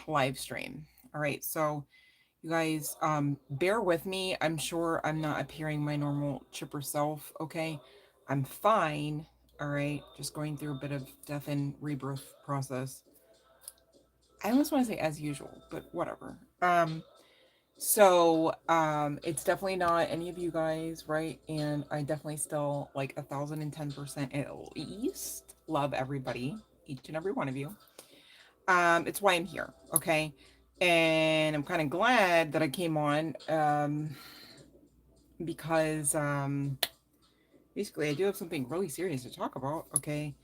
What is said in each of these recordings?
live stream. All right, so you guys, bear with me. I'm sure I'm not appearing my normal chipper self. Okay, I'm fine. All right, just going through a bit of death and rebirth process. I almost want to say as usual, but whatever. It's definitely not any of you guys, right? And I definitely still like 1,010% at least love everybody, each and every one of you. It's why I'm here, okay? And I'm kind of glad that I came on, because basically I do have something really serious to talk about, okay?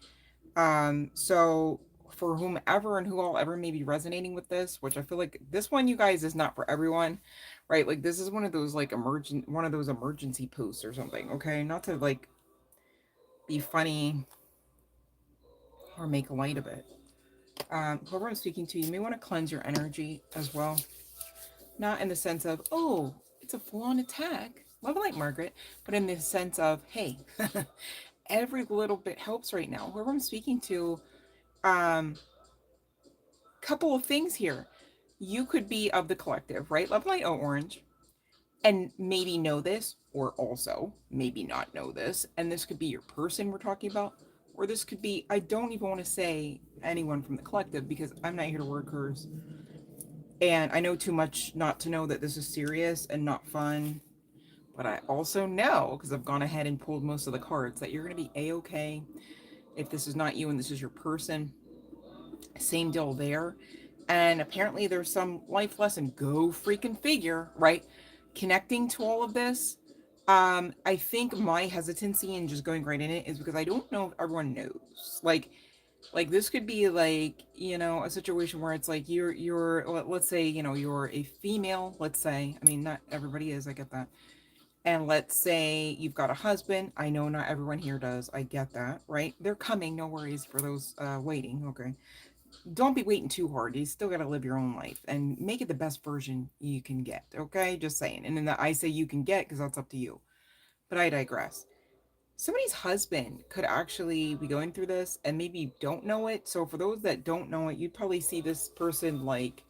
So for whomever and who all ever may be resonating with this, which I feel like this one, you guys, is not for everyone, right? Like this is one of those like one of those emergency posts or something, okay? Not to like be funny or make light of it. Whoever I'm speaking to, you may want to cleanse your energy as well. Not in the sense of, oh, it's a full-on attack. Love like Margaret, but in the sense of, hey, every little bit helps right now. Whoever I'm speaking to, um, couple of things here. You could be of the collective, right? Love light, oh, orange, and maybe know this, or also maybe not know this. And this could be your person we're talking about, or this could be, I don't even want to say anyone from the collective because I'm not here to word curse. And I know too much not to know that this is serious and not fun. But I also know, because I've gone ahead and pulled most of the cards, that you're going to be A-okay if this is not you and this is your person. Same deal there. And apparently there's some life lesson, go freaking figure, right? Connecting to all of this. I think my hesitancy in just going right in it is because I don't know if everyone knows. Like this could be like, a situation where it's like let's say, you're a female, let's say. I mean, not everybody is, I get that. And let's say you've got a husband. I know not everyone here does. I get that, right? They're coming. No worries for those waiting. Okay. Don't be waiting too hard. You still got to live your own life and make it the best version you can get. Okay. Just saying. And then I say you can get because that's up to you. But I digress. Somebody's husband could actually be going through this and maybe don't know it. So for those that don't know it, you'd probably see this person like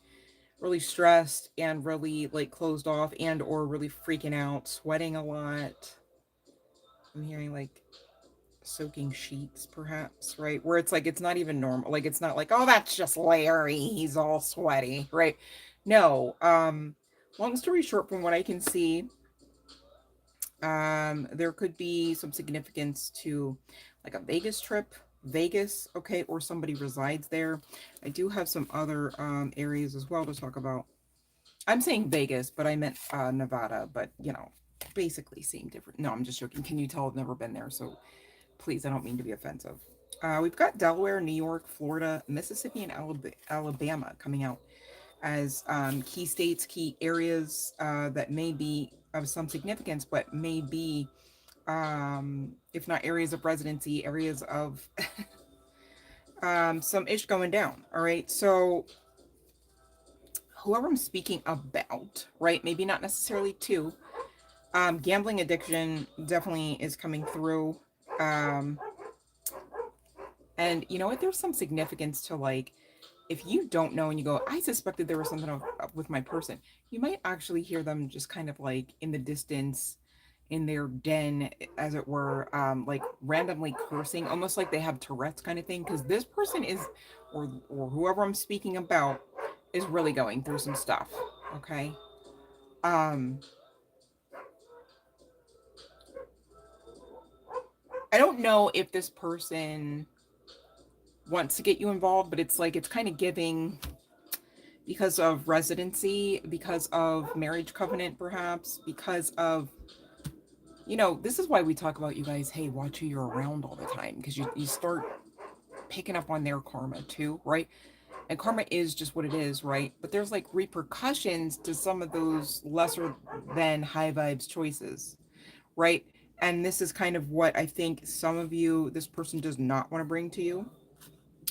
really stressed and really like closed off and or really freaking out, sweating a lot. I'm hearing like soaking sheets perhaps, right? Where it's like it's not even normal. Like it's not like, oh, that's just Larry, he's all sweaty, right? No. Long story short, from what I can see, there could be some significance to like a Vegas trip. Vegas, okay, or somebody resides there. I do have some other areas as well to talk about. I'm saying Vegas, but I meant Nevada, but basically same different. No, I'm just joking. Can you tell I've never been there? So please, I don't mean to be offensive. We've got Delaware, New York, Florida, Mississippi, and Alabama coming out as key states, key areas that may be of some significance, but may be, if not areas of residency, areas of some ish going down. All right. So whoever I'm speaking about, right? Maybe not necessarily to. Gambling addiction definitely is coming through. Um, and you know what? There's some significance to like, if you don't know and you go, I suspected there was something up with my person, you might actually hear them just kind of like in the distance, in their den, as it were, like randomly cursing, almost like they have Tourette's kind of thing. Because this person is, or whoever I'm speaking about, is really going through some stuff. Okay. Um, I don't know if this person wants to get you involved, but it's like it's kind of giving because of residency, because of marriage covenant, perhaps, because of, this is why we talk about, you guys, hey, watch who you're around all the time, because you start picking up on their karma too, right? And karma is just what it is, right? But there's like repercussions to some of those lesser than high vibes choices, right? And this is kind of what I think some of you, this person does not want to bring to you.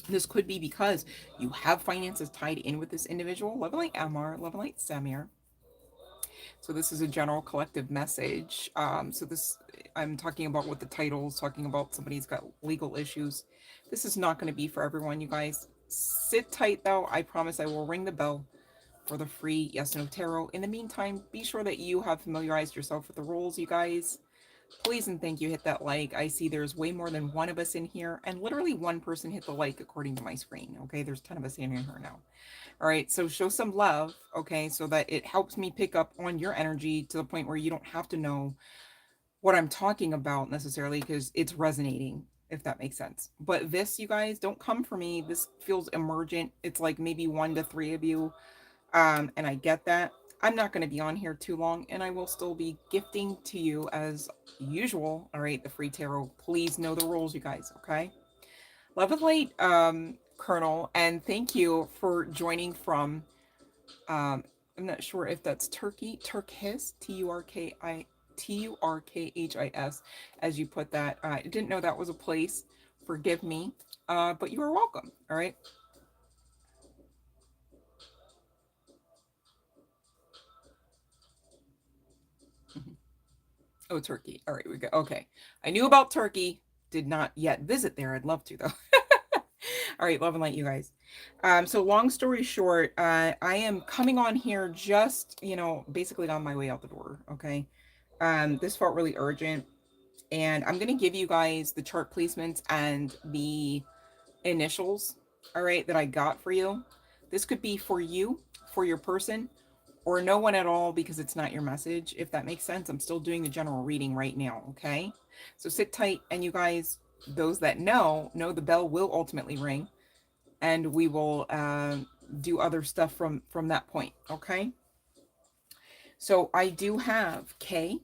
This could be because you have finances tied in with this individual. Love and light Amar, love and light Samir. So this is a general collective message. I'm talking about what the title's talking about. Somebody's got legal issues. This is not going to be for everyone, you guys. Sit tight though. I promise I will ring the bell for the free Yes No Tarot. In the meantime, be sure that you have familiarized yourself with the rules, you guys. Please and thank you. Hit that like. I see there's way more than one of us in here, and literally one person hit the like according to my screen. Okay, there's 10 of us in here now. All right, so show some love, okay, so that it helps me pick up on your energy to the point where you don't have to know what I'm talking about necessarily because it's resonating, if that makes sense. But this, you guys, don't come for me. This feels emergent. It's like maybe 1 to 3 of you. And I get that. I'm not going to be on here too long, and I will still be gifting to you as usual. All right, the free tarot. Please know the rules, you guys, okay? Love and light, Colonel, and thank you for joining from I'm not sure if that's Turkey, Turkis, Turkhis, as you put that. I didn't know that was a place. Forgive me, but you are welcome. All right. Oh, Turkey. All right, we go. Okay, I knew about Turkey. Did not yet visit there. I'd love to though. All right, love and light, you guys. So long story short, I am coming on here just basically on my way out the door. Okay. This felt really urgent. And I'm going to give you guys the chart placements and the initials, all right, that I got for you. This could be for you, for your person, or no one at all because it's not your message, if that makes sense. I'm still doing the general reading right now, okay? So sit tight, and you guys, those that know the bell will ultimately ring, and we will do other stuff from that point, okay? So I do have K,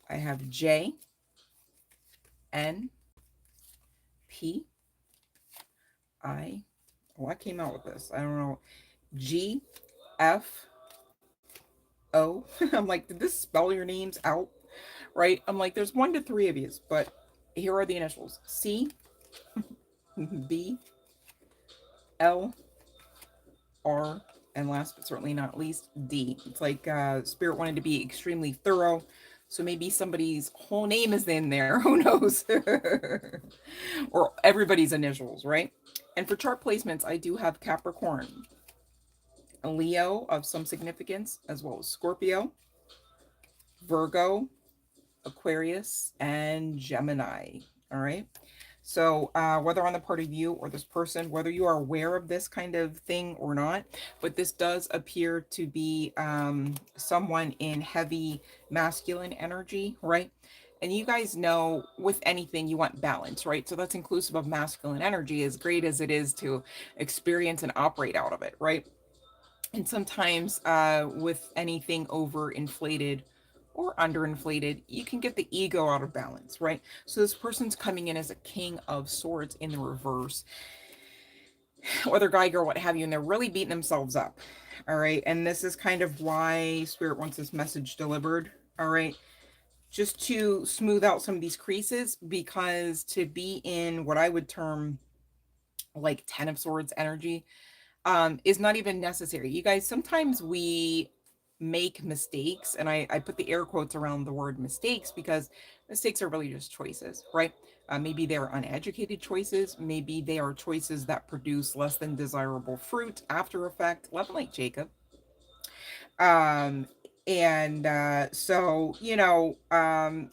I have J, N, P, I, oh, I came out with this. I don't know. G, F, O. I'm like, did this spell your names out? Right? I'm like, there's 1 to 3 of you, but here are the initials C, B, L, R, and last but certainly not least, D. It's like Spirit wanted to be extremely thorough. So maybe somebody's whole name is in there. Who knows? Or everybody's initials, right? And for chart placements, I do have Capricorn, a Leo of some significance, as well as Scorpio, Virgo, Aquarius, and Gemini. All right. So whether on the part of you or this person, whether you are aware of this kind of thing or not, but this does appear to be someone in heavy masculine energy, right? And you guys know with anything you want balance, right? So that's inclusive of masculine energy, as great as it is to experience and operate out of it, right? And sometimes with anything overinflated or underinflated, you can get the ego out of balance, right? So this person's coming in as a king of swords in the reverse, whether guy, girl, what have you, and they're really beating themselves up. All right. And this is kind of why Spirit wants this message delivered. All right. Just to smooth out some of these creases, because to be in what I would term like 10 of swords energy, is not even necessary. You guys, sometimes we make mistakes, and I put the air quotes around the word mistakes because mistakes are really just choices, right? Maybe they're uneducated choices. Maybe they are choices that produce less than desirable fruit, after effect, love like Jacob. Um, and so,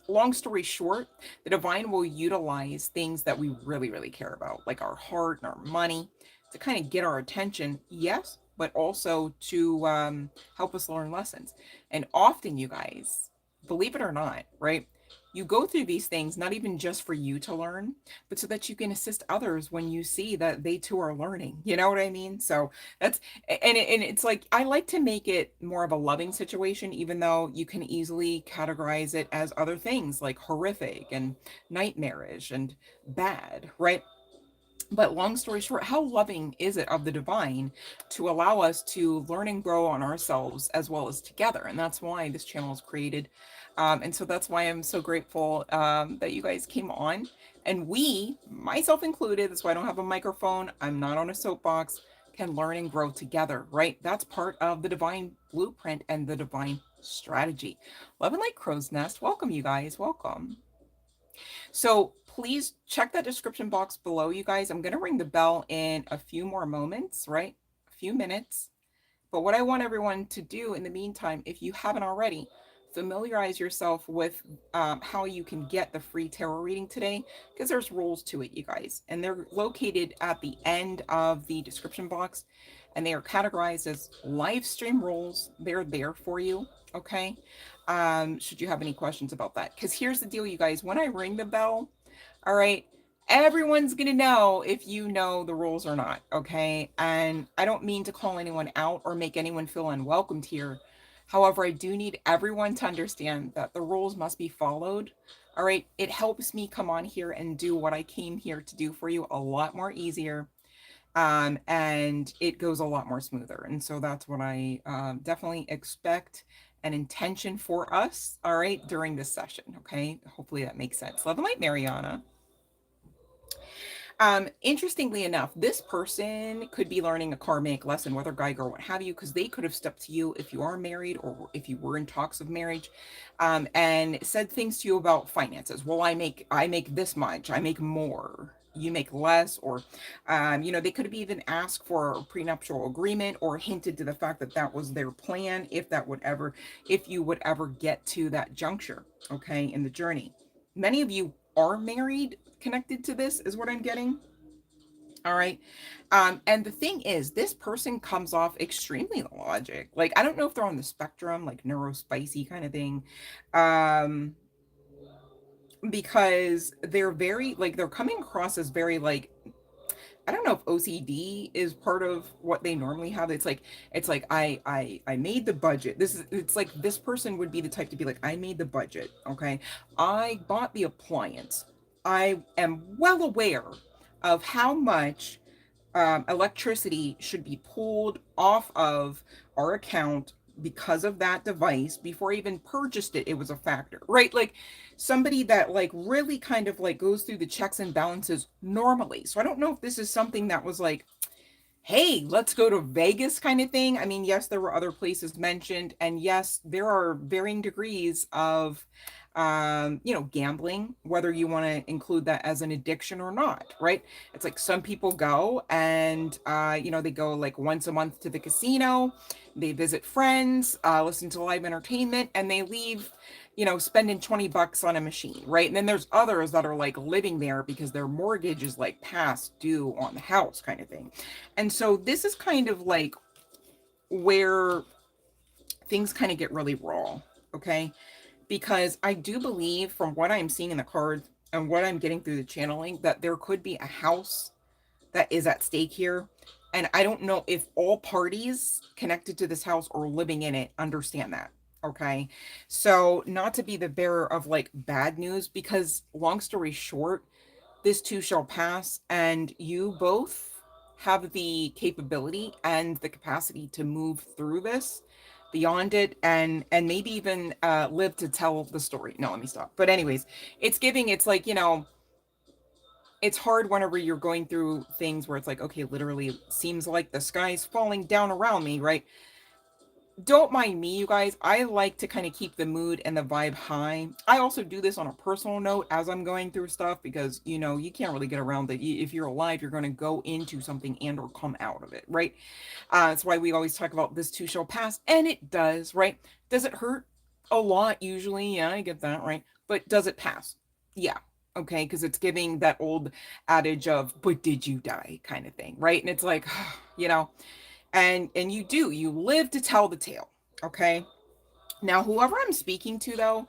long story short, the divine will utilize things that we really, really care about, like our heart and our money, to kind of get our attention, yes, but also to help us learn lessons. And often, you guys, believe it or not, right? You go through these things not even just for you to learn, but so that you can assist others when you see that they too are learning. You know what I mean? So that's and it's like I like to make it more of a loving situation, even though you can easily categorize it as other things like horrific and nightmarish and bad, right? But long story short, how loving is it of the divine to allow us to learn and grow on ourselves as well as together? And that's why this channel is created. And so that's why I'm so grateful that you guys came on. And we, myself included, that's why I don't have a microphone, I'm not on a soapbox, can learn and grow together, right? That's part of the divine blueprint and the divine strategy. Love and Light Crow's Nest. Welcome, you guys. Welcome. So please check that description box below, you guys. I'm going to ring the bell in a few more moments, right? A few minutes. But what I want everyone to do in the meantime, if you haven't already, familiarize yourself with how you can get the free tarot reading today, because there's rules to it, you guys. And they're located at the end of the description box, and they are categorized as live stream rules. They're there for you, okay? Should you have any questions about that? Because here's the deal, you guys. When I ring the bell, all right, everyone's gonna know if you know the rules or not, okay? And I don't mean to call anyone out or make anyone feel unwelcomed here. However, I do need everyone to understand that the rules must be followed. All right, it helps me come on here and do what I came here to do for you a lot more easier. And it goes a lot more smoother. And so that's what I definitely expect an intention for us, all right, during this session, okay? Hopefully that makes sense. Love and light, Mariana. Interestingly enough, this person could be learning a karmic lesson, whether guy, girl, what have you, because they could have stepped to you if you are married or if you were in talks of marriage, and said things to you about finances. Well, I make this much, I make more, you make less, or they could have even asked for a prenuptial agreement or hinted to the fact that that was their plan if you would ever get to that juncture, okay, in the journey. Many of you are married connected to this, is what I'm getting. All right. And the thing is, this person comes off extremely logic. Like, I don't know if they're on the spectrum, like neurospicy kind of thing. Um, because they're very like they're coming across as very like, I don't know if OCD is part of what they normally have. It's like I made the budget. It's like this person would be the type to be like, I made the budget, okay? I bought the appliance. I am well aware of how much electricity should be pulled off of our account because of that device. Before I even purchased it, it was a factor, right? Like somebody that like really kind of like goes through the checks and balances normally. So I don't know if this is something that was like, hey, let's go to Vegas kind of thing. I mean, yes, there were other places mentioned, and yes, there are varying degrees of gambling, whether you want to include that as an addiction or not, right? It's like some people go and they go like once a month to the casino, they visit friends, listen to live entertainment, and they leave, spending $20 on a machine, right? And then there's others that are like living there because their mortgage is like past due on the house kind of thing. And so this is kind of like where things kind of get really raw, okay? Because I do believe from what I'm seeing in the cards and what I'm getting through the channeling that there could be a house that is at stake here. And I don't know if all parties connected to this house or living in it understand that. Okay. So, not to be the bearer of like bad news, because long story short, this too shall pass, and you both have the capability and the capacity to move through this, beyond it, and maybe even live to tell the story. No, let me stop. But anyways, it's like, it's hard whenever you're going through things where it's like, okay, literally seems like the sky's falling down around me, right? Don't mind me, you guys. I like to kind of keep the mood and the vibe high. I also do this on a personal note as I'm going through stuff, because you can't really get around that. If you're alive, you're going to go into something and or come out of it, right? That's why we always talk about this too shall pass, and it does, right? Does it hurt a lot? Usually, yeah, I get that, right? But does it pass? Yeah. Okay, because it's giving that old adage of "but did you die" kind of thing, right? And it's like, you know, and you live to tell the tale. Okay, now whoever I'm speaking to though,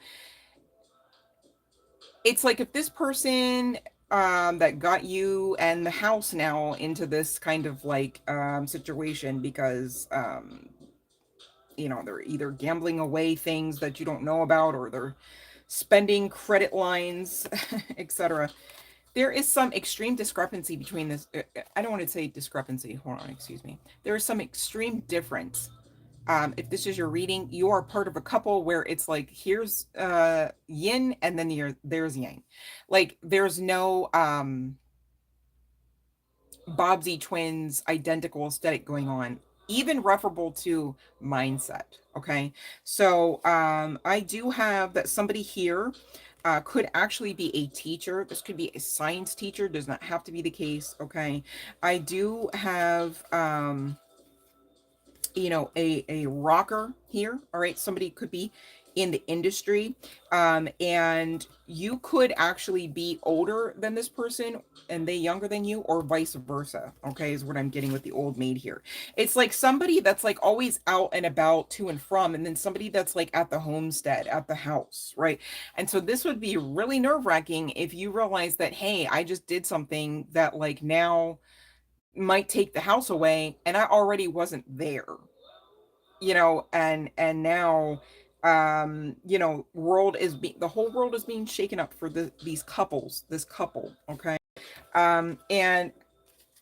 it's like if this person that got you and the house now into this kind of like situation because they're either gambling away things that you don't know about, or they're spending credit lines, etc. There is some extreme discrepancy between this. I don't want to say discrepancy. Hold on, excuse me. There is some extreme difference. If this is your reading, you are part of a couple where it's like here's yin and then there's yang. Like there's no Bobbsy twins identical aesthetic going on, even referable to mindset. Okay, so I do have that somebody here could actually be a teacher. This could be a science teacher, does not have to be the case. Okay. I do have a rocker here. All right, somebody could be in the industry, and you could actually be older than this person and they younger than you, or vice versa. Okay, is what I'm getting with the old maid here. It's like somebody that's like always out and about to and from, and then somebody that's like at the homestead, at the house, right? And so this would be really nerve-wracking if you realize that, hey, I just did something that like now might take the house away and I already wasn't there, and now the whole world is being shaken up for these couples, this couple. Okay. And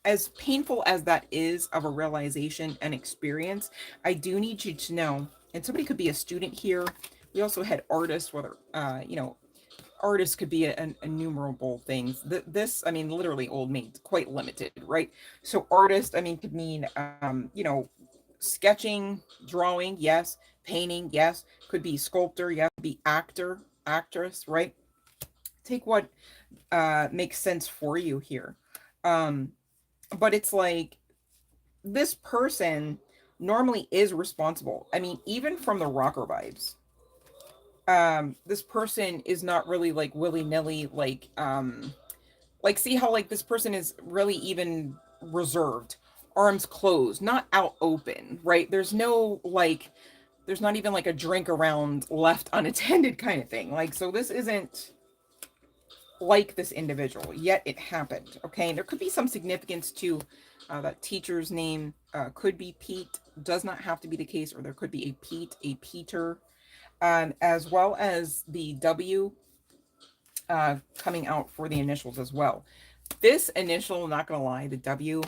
as painful as that is of a realization and experience, I do need you to know, and somebody could be a student here. We also had artists, whether artists could be an innumerable things. This, I mean, literally old maid's quite limited, right? So artist, I mean, could mean sketching, drawing, yes. Painting, yes. Could be sculptor, yes. Could be actor, actress, right? Take what makes sense for you here. Um, but it's like this person normally is responsible. I mean, even from the rocker vibes, this person is not really like willy-nilly, like see how like this person is really even reserved, arms closed, not out open, right? There's no like, there's not even like a drink around left unattended kind of thing. Like, so this isn't like this individual, yet it happened. Okay. And there could be some significance to that teacher's name, could be Pete, does not have to be the case, or there could be a Pete, a Peter, as well as the W coming out for the initials as well. This initial, not gonna lie, the W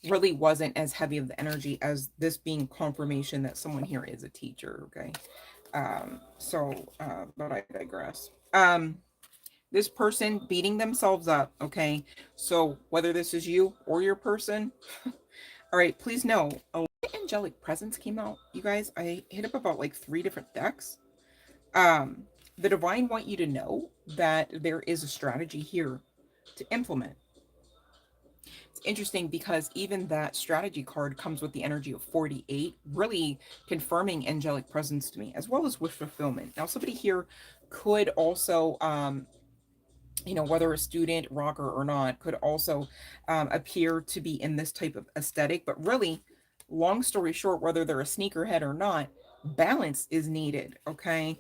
really wasn't as heavy of the energy as this being confirmation that someone here is a teacher. Okay. But I digress. This person beating themselves up. Okay. So whether this is you or your person, all right, please know a lot of angelic presence came out. You guys, I hit up about like 3 different decks. Um, the divine want you to know that there is a strategy here to implement. It's interesting because even that strategy card comes with the energy of 48, really confirming angelic presence to me, as well as wish fulfillment. Now, somebody here could also, whether a student, rocker or not, could also appear to be in this type of aesthetic. But really, long story short, whether they're a sneakerhead or not, balance is needed, okay?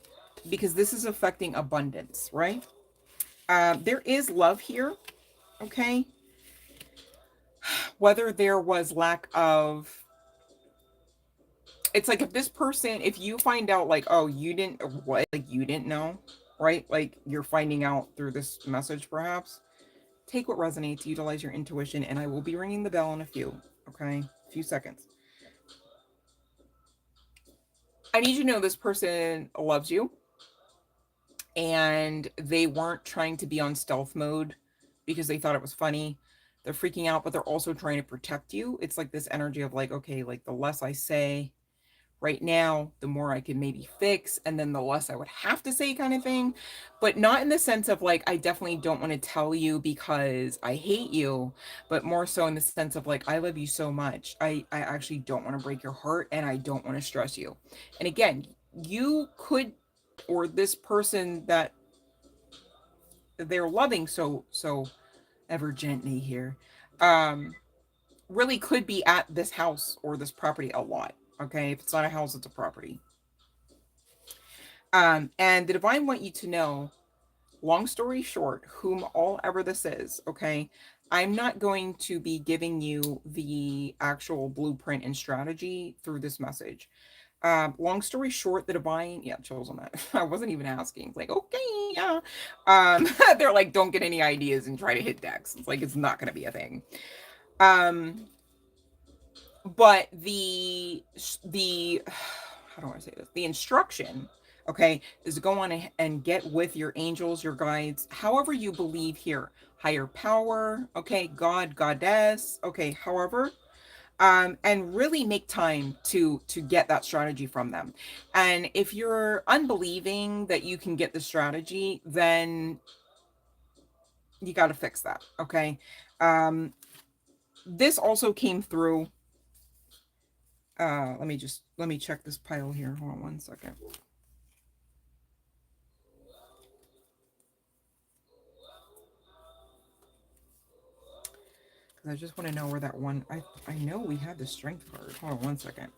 Because this is affecting abundance, right? There is love here, okay? Whether there was lack of, it's like if this person, if you find out like, oh, you didn't, what, like you didn't know, right? Like you're finding out through this message, perhaps. Take what resonates, utilize your intuition, and I will be ringing the bell in a few, okay? A few seconds. I need you to know this person loves you, and they weren't trying to be on stealth mode because they thought it was funny. They're freaking out, but they're also trying to protect you. It's like this energy of like, okay, like the less I say right now, the more I can maybe fix, and then the less I would have to say kind of thing. But not in the sense of like, I definitely don't want to tell you because I hate you, but more so in the sense of like, I love you so much. I actually don't want to break your heart, and I don't want to stress you. And again, you could, or this person that they're loving so ever gently here, um really could be at this house or this property a lot. Okay, if it's not a house, it's a property. And the divine want you to know, long story short, whom all ever this is, okay, I'm not going to be giving you the actual blueprint and strategy through this message. Long story short, the divine, yeah, chills on that. I wasn't even asking. It's like, okay, yeah. They're like, don't get any ideas and try to hit decks. It's like, it's not going to be a thing. Um, but the how do I say this? The instruction, okay, is to go on and get with your angels, your guides, however you believe here, higher power, okay, God, goddess, okay, however, and really make time to get that strategy from them. And if you're unbelieving that you can get the strategy, then you got to fix that. Okay. Um, this also came through. Let me check this pile here. Hold on one second. Because I just want to know where that one. I know we had the strength card. Hold on one second.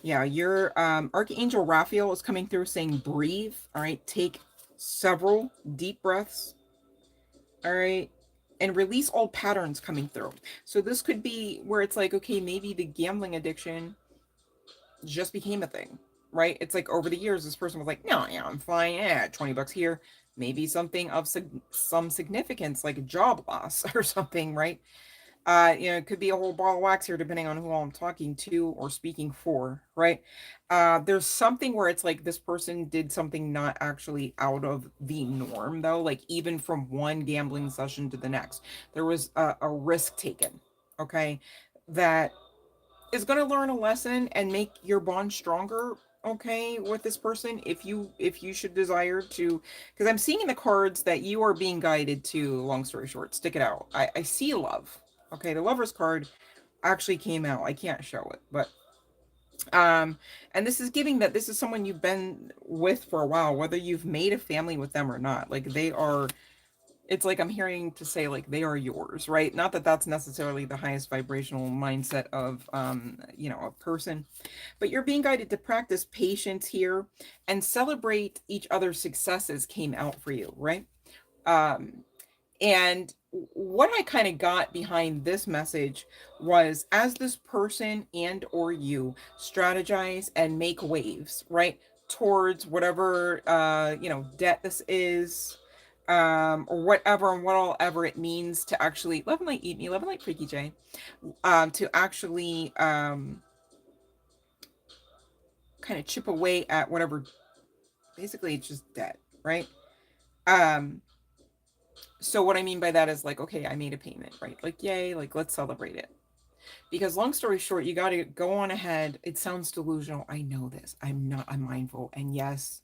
Yeah, your Archangel Raphael is coming through saying breathe. All right, take several deep breaths. All right, and release old patterns coming through. So this could be where it's like, okay, maybe the gambling addiction just became a thing, right? It's like over the years, this person was like, no, yeah, I'm fine. Yeah, $20 here. Maybe something of some significance, like a job loss or something, right? It could be a whole ball of wax here, depending on who I'm talking to or speaking for, right? There's something where it's like this person did something not actually out of the norm, though, like even from one gambling session to the next, there was a risk taken, okay, that is going to learn a lesson and make your bond stronger, okay, with this person, if you should desire to, because I'm seeing in the cards that you are being guided to, long story short, stick it out. I see love. Okay, the Lover's card actually came out. I can't show it, but and this is giving that this is someone you've been with for a while, whether you've made a family with them or not. Like they are, it's like I'm hearing to say like they are yours, right? Not that that's necessarily the highest vibrational mindset of a person, but you're being guided to practice patience here and celebrate each other's successes came out for you, right? Um and what I kind of got behind this message was, as this person and or you strategize and make waves, right, towards whatever debt this is, or whatever and what all ever it means to actually love and light eat me, love and light freaky J, to actually kind of chip away at whatever, basically it's just debt, right? um so what I mean by that is like, okay, I made a payment, right? Like, yay, like let's celebrate it. Because long story short, you got to go on ahead. It sounds delusional. I know this. I'm mindful. And yes,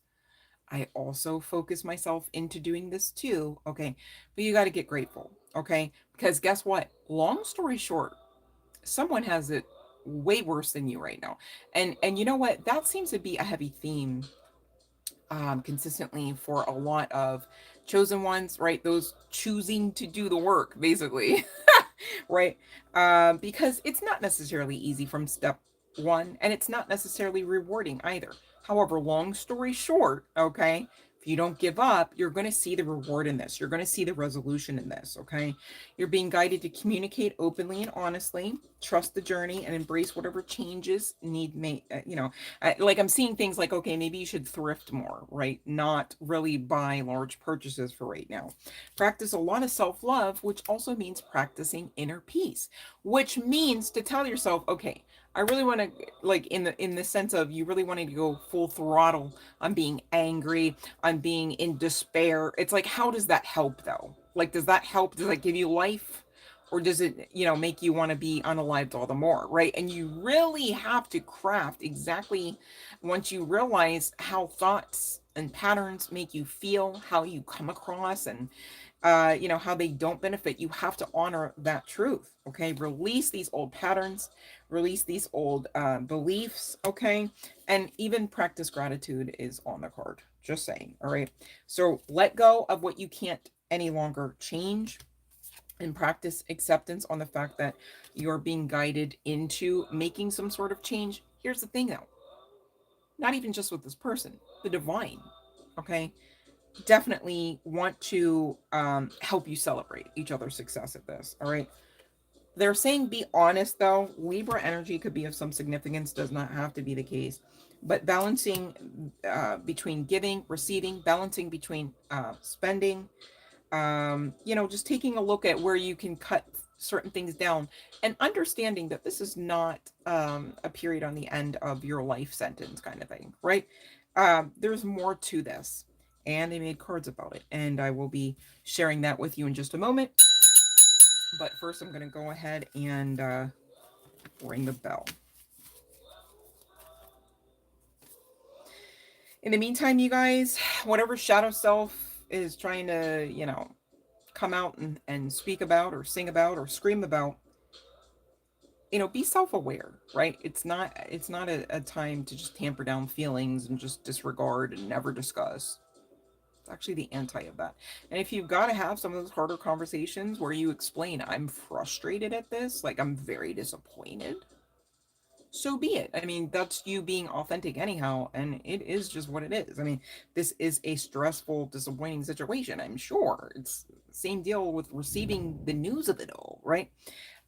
I also focus myself into doing this too. Okay. But you got to get grateful. Okay. Because guess what? Long story short, someone has it way worse than you right now. And you know what? That seems to be a heavy theme consistently for a lot of chosen ones, right? Those choosing to do the work, basically, right? Because it's not necessarily easy from step one, and it's not necessarily rewarding either. However, long story short, okay, if you don't give up, you're going to see the reward in this. You're going to see the resolution in this, okay? You're being guided to communicate openly and honestly, trust the journey, and embrace whatever changes need made, like I'm seeing things like, okay, maybe you should thrift more, right? Not really buy large purchases for right now. Practice a lot of self-love, which also means practicing inner peace, which means to tell yourself, okay, I really want to, like, in the sense of you really wanting to go full throttle on being angry, on being in despair. It's like, how does that help though? Like, does that help? Does that give you life? Or does it, make you want to be unalived all the more, right? And you really have to craft exactly, once you realize how thoughts and patterns make you feel, how you come across, and how they don't benefit, you have to honor that truth. Okay, release these old patterns, release these old beliefs. Okay, and even practice gratitude is on the card. Just saying. All right, so let go of what you can't any longer change and practice acceptance on the fact that you're being guided into making some sort of change. Here's the thing though, not even just with this person, the divine, okay, definitely want to help you celebrate each other's success at this. All right, they're saying be honest though. Libra energy could be of some significance, does not have to be the case, but balancing between giving, receiving, balancing between spending, just taking a look at where you can cut certain things down, and understanding that this is not a period on the end of your life sentence kind of thing, right? There's more to this, and they made cards about it, and I will be sharing that with you in just a moment. But first, I'm going to go ahead and ring the bell. In the meantime, you guys, whatever shadow self is trying to, you know, come out and speak about or sing about or scream about, you know, be self-aware, right? It's not a time to just tamper down feelings and just disregard and never discuss. It's actually the anti of that. And if you've got to have some of those harder conversations where you explain, I'm frustrated at this, like I'm very disappointed, so be it. I mean, that's you being authentic anyhow, and it is just what it is. I mean, this is a stressful, disappointing situation, I'm sure. It's same deal with receiving the news of it all, right?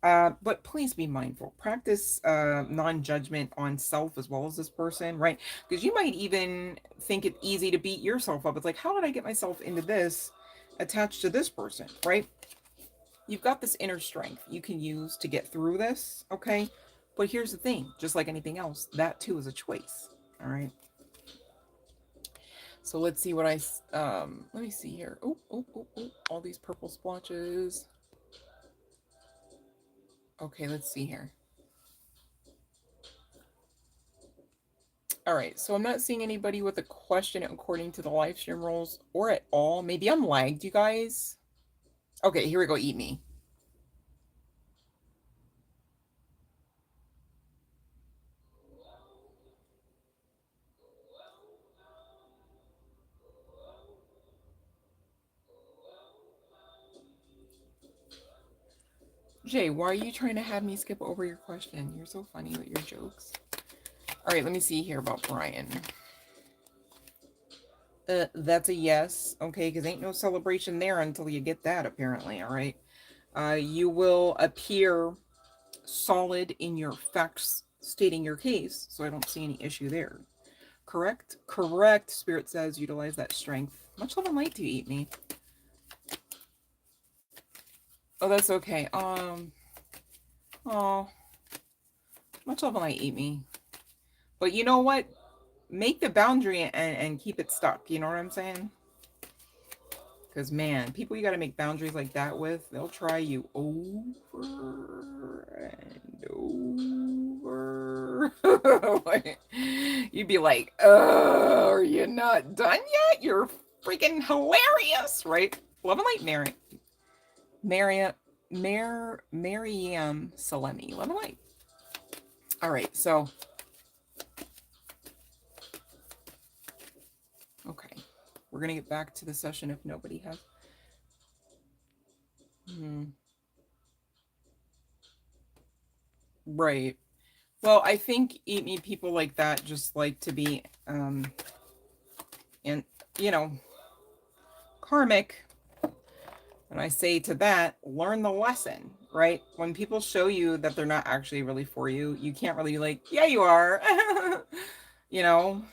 But please be mindful. Practice non-judgment on self as well as this person, right? Because you might even think it easy to beat yourself up. It's like, how did I get myself into this attached to this person, right? You've got this inner strength you can use to get through this, okay? But here's the thing, just like anything else, that too is a choice, all right? So let's see what let me see here. Oh, all these purple splotches. Okay, let's see here. All right, so I'm not seeing anybody with a question according to the live stream rules or at all. Maybe I'm lagged, you guys. Okay, here we go. Eat me. Jay, why are you trying to have me skip over your question? You're so funny with your jokes. All right, let me see here about Brian. That's a yes, okay, because ain't no celebration there until you get that, apparently, all right? You will appear solid in your facts stating your case, so I don't see any issue there. Correct? Correct, Spirit says, utilize that strength. Much love and light to you, Eat Me. Oh, that's okay. Oh, much love and light, Eat Me. But you know what? Make the boundary and keep it stuck. You know what I'm saying? Because, man, people you got to make boundaries like that with, they'll try you over and over. Like, you'd be like, oh, are you not done yet? You're freaking hilarious, right? Love and light, Maryam Salemi. Love and light. All right, so. Okay. We're going to get back to the session if nobody has. Right. Well, I think Eat Me people like that just like to be, and, you know, karmic. And I say to that, learn the lesson, right? When people show you that they're not actually really for you, you can't really be like, yeah, you are, you know?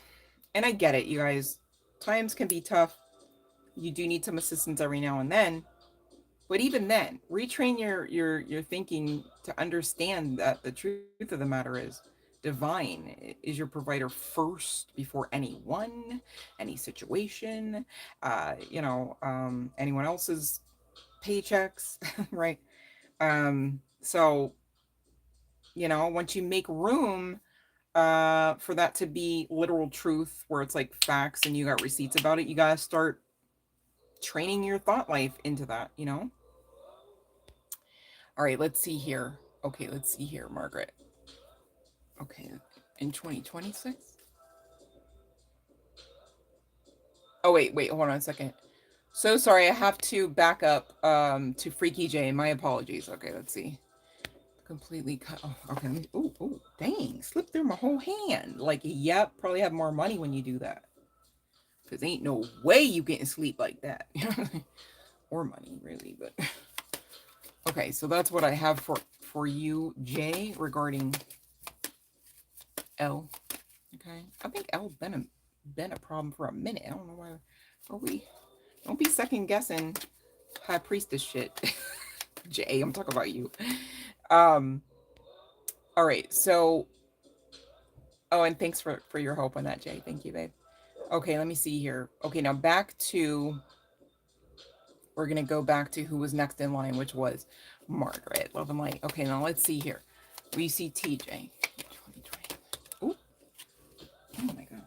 And I get it, you guys. Times can be tough. You do need some assistance every now and then. But even then, retrain your thinking to understand that the truth of the matter is divine is your provider first before anyone, any situation, anyone else's paychecks, right? So, once you make room for that to be literal truth where it's like facts and you got receipts about it, you gotta start training your thought life into that, All right, let's see here. Okay, let's see here, Margaret. Okay, in 2026? Oh, wait, hold on a second. So sorry, I have to back up to Freaky J. My apologies. Okay, let's see. Completely cut. Oh, okay. Oh, dang. Slipped through my whole hand. Like, yep, probably have more money when you do that. Because ain't no way you getting sleep like that. Or money, really, but... Okay, so that's what I have for you, Jay, regarding L. Okay, I think L been a problem for a minute. I don't know why. Are we? Don't be second guessing high priestess shit. Jay, I'm talking about you. All right, so. Oh, and thanks for your help on that, Jay. Thank you, babe. Okay, let me see here. Okay, now back to. We're gonna go back to who was next in line, which was Margaret. Love and light. Okay, now let's see here. We see TJ. Oh, oh my gosh.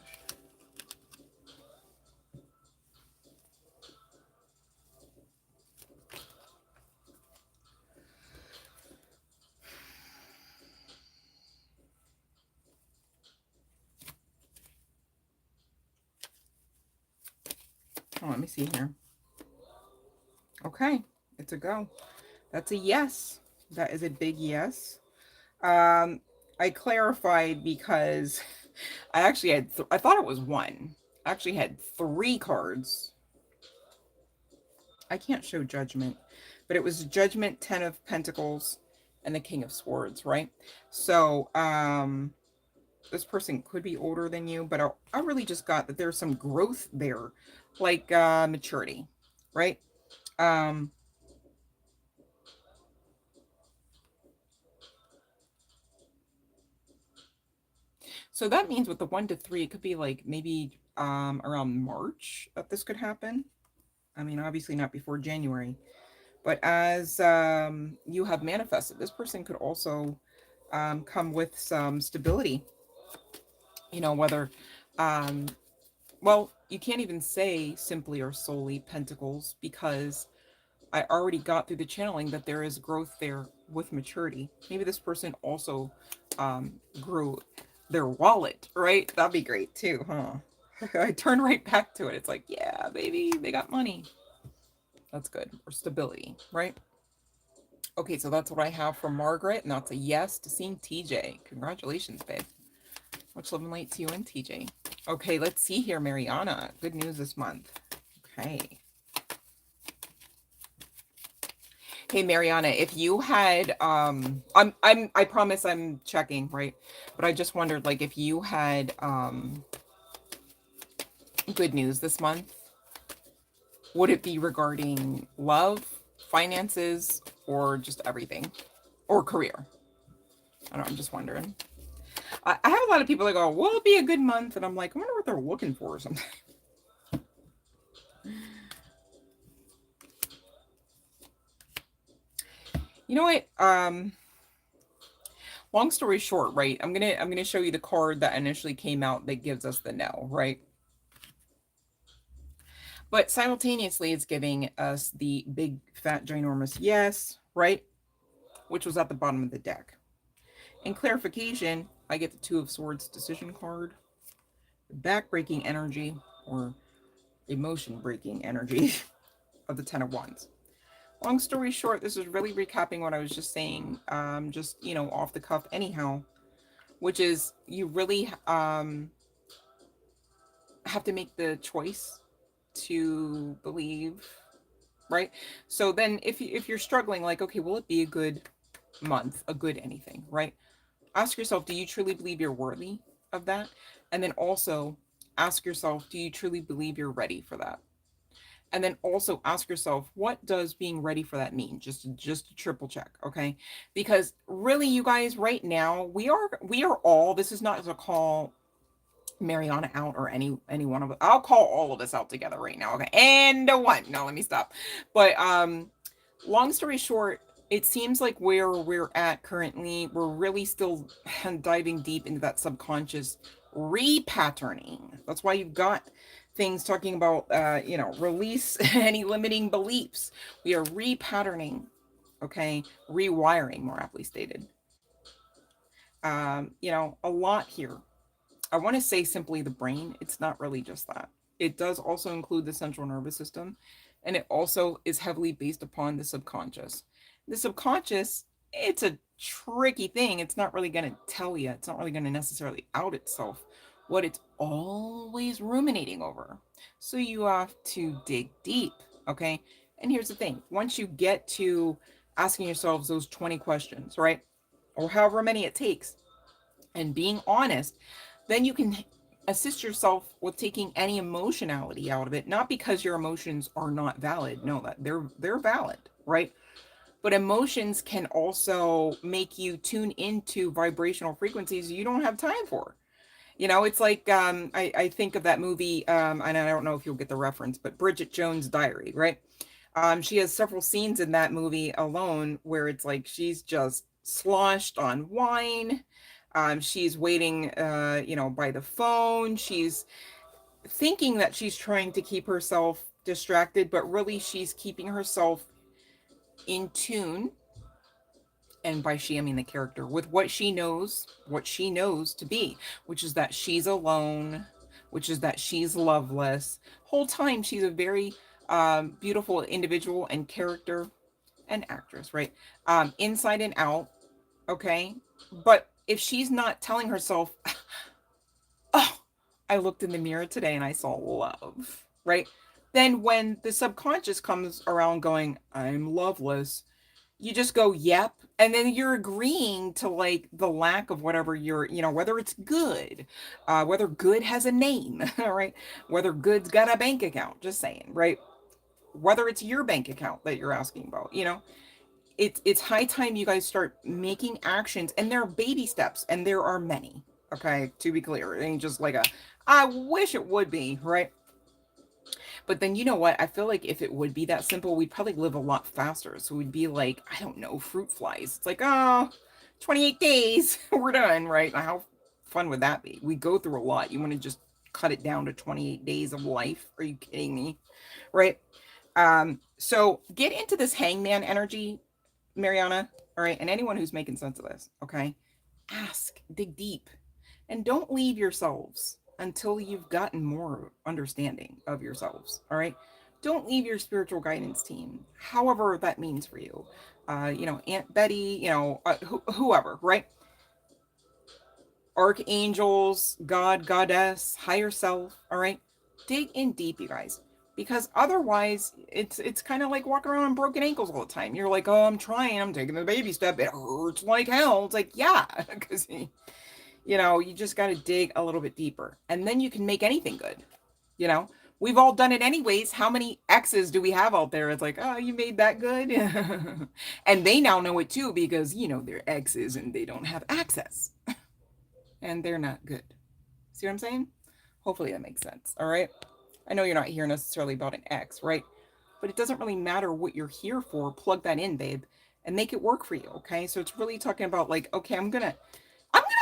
Oh, let me see here. Okay, it's a go. That's a yes. That is a big yes. I clarified because I actually had, I thought it was one. I actually had three cards. I can't show judgment, but it was judgment, 10 of Pentacles, and the King of Swords, right? So, this person could be older than you, but I really just got that there's some growth there, like maturity, right? Um, so that means with the 1 to 3, it could be like maybe around March that this could happen. I mean, obviously not before January, but as you have manifested, this person could also come with some stability, you know, whether um, well, you can't even say simply or solely Pentacles because I already got through the channeling that there is growth there with maturity. Maybe this person also grew their wallet, right? That'd be great too, huh? I turn right back to it. It's like, yeah, baby, they got money. That's good. Or stability, right? Okay, so that's what I have from Margaret, and that's a yes to seeing TJ. Congratulations, babe. Much love and light to you and TJ. Okay, let's see here, Mariana. Good news this month. Okay. Hey Mariana, if you had I promise I'm checking, right? But I just wondered like if you had good news this month, would it be regarding love, finances, or just everything? Or career? I don't know, I'm just wondering. I have a lot of people that go, will it be a good month? And I'm like, I wonder what they're looking for or something. You know what? Long story short, right? I'm gonna show you the card that initially came out that gives us the no, right? But simultaneously, it's giving us the big, fat, ginormous yes, right? Which was at the bottom of the deck. In clarification, I get the Two of Swords decision card, the back-breaking energy, or emotion-breaking energy of the Ten of Wands. Long story short, this is really recapping what I was just saying, just, you know, off the cuff anyhow, which is you really have to make the choice to believe, right? So then if you're struggling, like, okay, will it be a good month, a good anything, right? Ask yourself, do you truly believe you're worthy of that? And then also ask yourself, do you truly believe you're ready for that? And then also ask yourself, what does being ready for that mean? Just to triple check, okay? Because really, you guys, right now, we are all, this is not to call Mariana out or any one of us. I'll call all of us out together right now. Okay. And a one. No, let me stop. But long story short, it seems like where we're at currently, we're really still diving deep into that subconscious repatterning. That's why you've got things talking about you know, release any limiting beliefs. We are repatterning, okay, rewiring, more aptly stated. You know, a lot here. I want to say simply the brain. It's not really just that. It does also include the central nervous system, and it also is heavily based upon the subconscious. The subconscious, it's a tricky thing. It's not really going to tell you, it's not really going to necessarily out itself what it's always ruminating over. So you have to dig deep, okay? And here's the thing, once you get to asking yourselves those 20 questions, right? Or however many it takes, and being honest, then you can assist yourself with taking any emotionality out of it, not because your emotions are not valid, no, that they're valid, right? But emotions can also make you tune into vibrational frequencies you don't have time for. You know, it's like I think of that movie, and I don't know if you'll get the reference, but Bridget Jones' Diary, right? She has several scenes in that movie alone where it's like she's just sloshed on wine. She's waiting, by the phone. She's thinking that she's trying to keep herself distracted, but really she's keeping herself in tune, and by she I mean the character, with what she knows to be, which is that she's alone, which is that she's loveless. Whole time she's a very beautiful individual and character and actress, right? Inside and out, okay? But if she's not telling herself, oh, I looked in the mirror today and I saw love, right? Then when the subconscious comes around going, I'm loveless, you just go, yep. And then you're agreeing to like the lack of whatever you're, whether it's good, whether good has a name, right? Whether good's got a bank account, just saying, right? Whether it's your bank account that you're asking about, it's high time you guys start making actions, and there are baby steps, and there are many. Okay, to be clear, it ain't just like I wish it would be, right? But then you know what? I feel like if it would be that simple, we'd probably live a lot faster. So we'd be like, I don't know, fruit flies. It's like, oh, 28 days, we're done, right? How fun would that be? We go through a lot. You want to just cut it down to 28 days of life? Are you kidding me? Right? So get into this hangman energy, Mariana. All right. And anyone who's making sense of this, okay? Ask, dig deep, and don't leave yourselves until you've gotten more understanding of yourselves. All right. Don't leave your spiritual guidance team, however that means for you. Aunt Betty, whoever, right? Archangels, God, Goddess, higher self. All right. Dig in deep, you guys. Because otherwise, it's kind of like walking around on broken ankles all the time. You're like, oh, I'm trying, I'm taking the baby step. It hurts like hell. It's like, yeah, because you just got to dig a little bit deeper, and then you can make anything good. We've all done it anyways. How many exes do we have out there? It's like, oh, you made that good. And they now know it too, because they're exes and they don't have access and they're not good. See what I'm saying? Hopefully that makes sense. All right. I know you're not here necessarily about an ex, right? But it doesn't really matter what you're here for. Plug that in, babe, and make it work for you. Okay. So it's really talking about like, okay, I'm gonna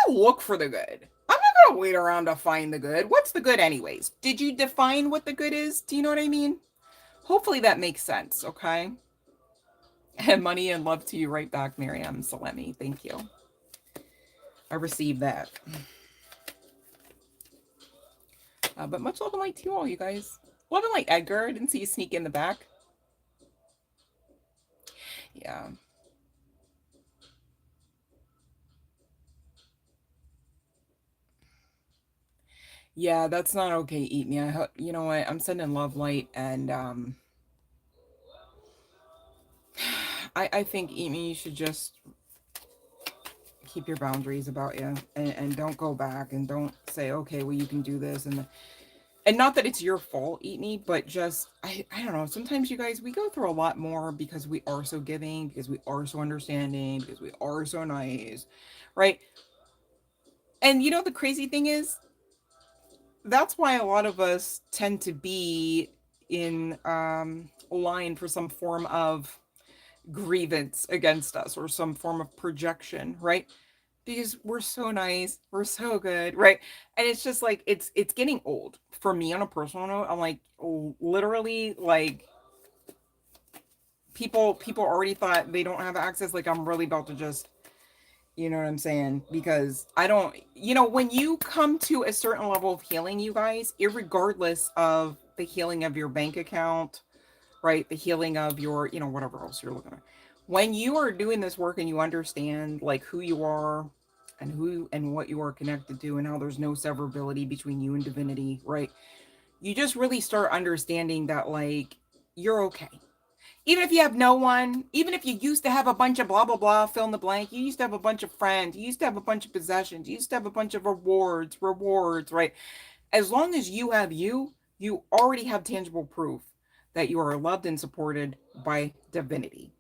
look for the good. I'm not gonna wait around to find the good. What's the good anyways? Did you define what the good is? Do you know what I mean? Hopefully that makes sense, okay? And money and love to you right back, Miriam Salemi. Thank you. I received that. But much love and light to you all, you guys. Love and light, Edgar. I didn't see you sneak in the back. Yeah. Yeah, that's not okay, Eat Me. You know what? I'm sending love, light, and I think, Eat Me, you should just keep your boundaries about you, and don't go back, and don't say, okay, well, you can do this, and not that it's your fault, Eat Me, but just I don't know, sometimes you guys, we go through a lot more because we are so giving, because we are so understanding, because we are so nice, right? And the crazy thing is, that's why a lot of us tend to be in line for some form of grievance against us, or some form of projection, right? Because we're so nice, we're so good, right? And it's just like it's getting old for me. On a personal note, I'm like, literally, like, people already thought they don't have access. Like, I'm really about to just, you know what I'm saying? Because I don't, when you come to a certain level of healing, you guys, irregardless of the healing of your bank account, right? The healing of your, whatever else you're looking at. When you are doing this work and you understand like who you are and who and what you are connected to, and how there's no severability between you and divinity, right? You just really start understanding that, like, you're okay. Even if you have no one, even if you used to have a bunch of blah, blah, blah, fill in the blank, you used to have a bunch of friends, you used to have a bunch of possessions, you used to have a bunch of rewards, right? As long as you have you already have tangible proof that you are loved and supported by divinity.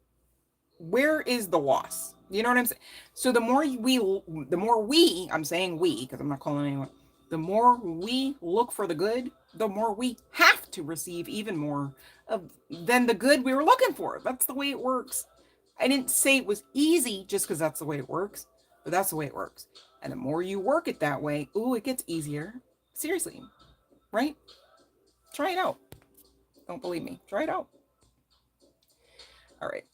Where is the loss? You know what I'm saying? So I'm saying we, because I'm not calling anyone, the more we look for the good, the more we have to receive even more of than the good we were looking for. That's the way it works. I didn't say it was easy just because that's the way it works, but that's the way it works. And the more you work it that way, ooh, it gets easier. Seriously, right? Try it out. Don't believe me. Try it out. All right.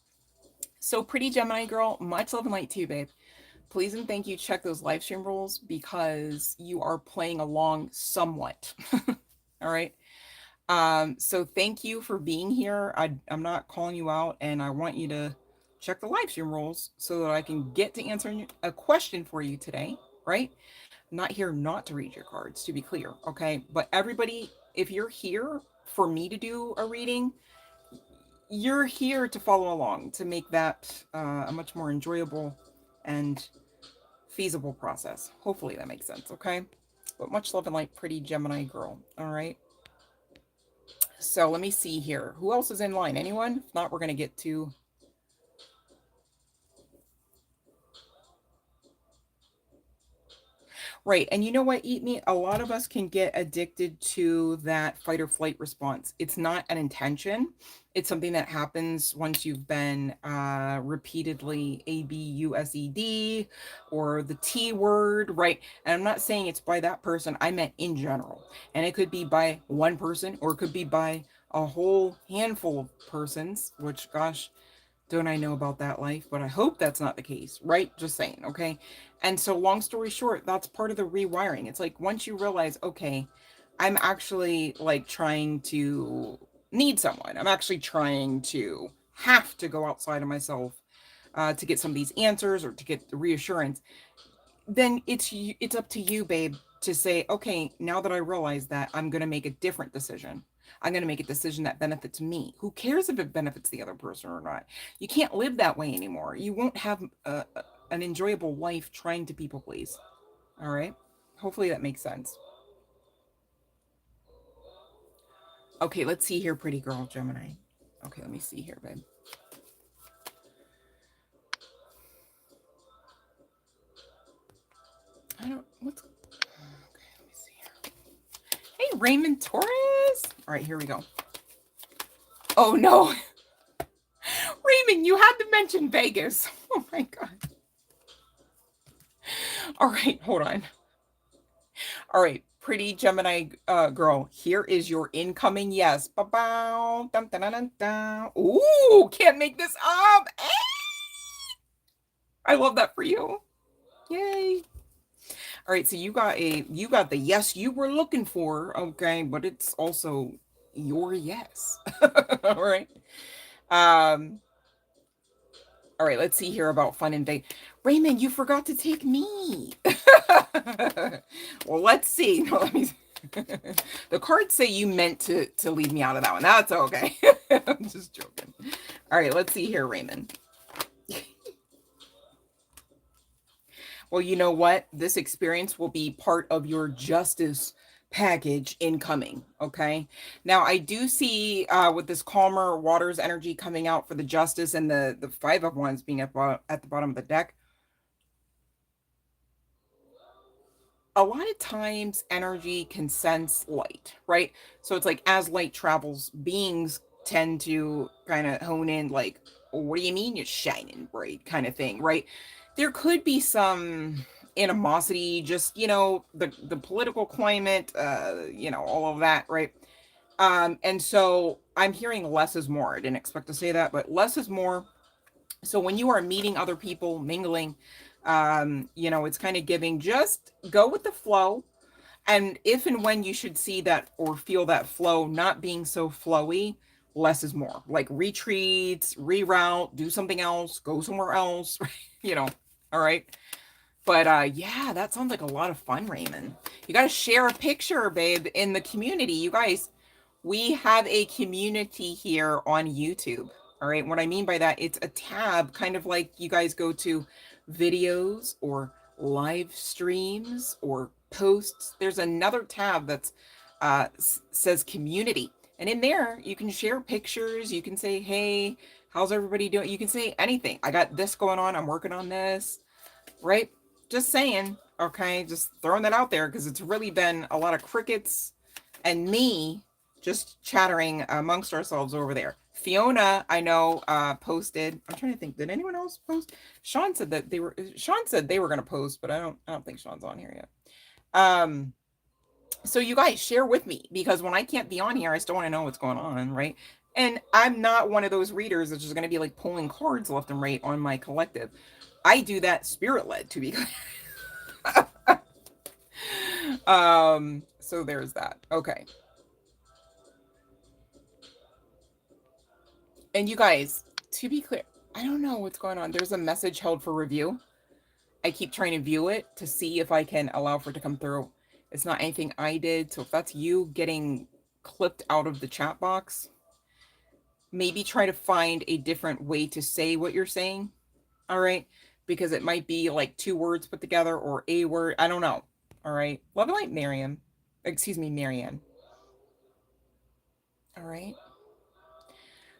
So pretty Gemini girl, much love and light to you, babe. Please and thank you. Check those live stream rules because you are playing along somewhat. All right. So thank you for being here. I'm not calling you out, and I want you to check the live stream rules so that I can get to answering a question for you today, right? I'm not here not to read your cards, to be clear, okay? But everybody, if you're here for me to do a reading, you're here to follow along to make that a much more enjoyable and feasible process. Hopefully that makes sense, okay? But much love and light, pretty Gemini girl, all right? So let me see here. Who else is in line? Anyone? If not, we're going to get to... Right. And you know what, Eat Me? A lot of us can get addicted to that fight or flight response. It's not an intention. It's something that happens once you've been repeatedly ABUSED or the T word, right? And I'm not saying it's by that person. I meant in general. And it could be by one person or it could be by a whole handful of persons, which, gosh, don't I know about that life, but I hope that's not the case, right? Just saying, okay? And so long story short, that's part of the rewiring. It's like once you realize, okay, I'm actually like trying to need someone. I'm actually trying to have to go outside of myself to get some of these answers or to get the reassurance. Then it's up to you, babe, to say, okay, now that I realize that, I'm going to make a different decision. I'm going to make a decision that benefits me. Who cares if it benefits the other person or not? You can't live that way anymore. You won't have an enjoyable life trying to people please. All right. Hopefully that makes sense. Okay, let's see here, pretty girl, Gemini. Okay, let me see here, babe. I don't, what's, okay, let me see here. Hey, Raymond Torres. All right, here we go. Oh, no. Raymond, you had to mention Vegas. Oh, my God. All right, hold on. All right, pretty Gemini girl, here is your incoming yes. Ba-bow, dun, dun, dun, dun, dun. Ooh, can't make this up. I love that for you. Yay. All right, so you got the yes you were looking for, okay, but it's also your yes. All right. All right, let's see here about fun and vague. Raymond, you forgot to take me. Well, let's see. No, let me. The cards say you meant to leave me out of that one. That's okay. I'm just joking. All right, let's see here, Raymond. Well, you know what? This experience will be part of your justice package incoming. Okay. Now I do see with this calmer waters energy coming out for the justice and the 5 of Wands being at the bottom of the deck. A lot of times energy can sense light, right? So it's like as light travels, beings tend to kind of hone in like, what do you mean you're shining bright kind of thing, right? There could be some animosity, just, you know, the political climate, you know, all of that, right? And so I'm hearing less is more. I didn't expect to say that, but less is more. So when you are meeting other people, mingling, you know, it's kind of giving, just go with the flow. And if and when you should see that or feel that flow not being so flowy, less is more. Like retreats, reroute, do something else, go somewhere else, you know. All right. But yeah, that sounds like a lot of fun, Raymond. You got to share a picture, babe, in the community. You guys, we have a community here on YouTube. All right. What I mean by that, it's a tab, kind of like you guys go to videos or live streams or posts. There's another tab that's says community. And in there, you can share pictures. You can say, hey, how's everybody doing? You can say anything. I got this going on. I'm working on this. Right? Just saying. Okay. Just throwing that out there because it's really been a lot of crickets and me just chattering amongst ourselves over there. Fiona, I know, posted. I'm trying to think. Did anyone else post? Sean said that they were. Sean said they were going to post, but I don't. I don't think Sean's on here yet. So you guys share with me, because when I can't be on here, I still want to know what's going on, right? And I'm not one of those readers that's just going to be like pulling cards left and right on my collective. I do that spirit led, to be clear. So there's that. Okay. And you guys, to be clear, I don't know what's going on. There's a message held for review. I keep trying to view it to see if I can allow for it to come through. It's not anything I did. So if that's you getting clipped out of the chat box, maybe try to find a different way to say what you're saying. All right. Because it might be like two words put together or a word. I don't know. All right. Love and light, Miriam. Excuse me, Marianne. All right.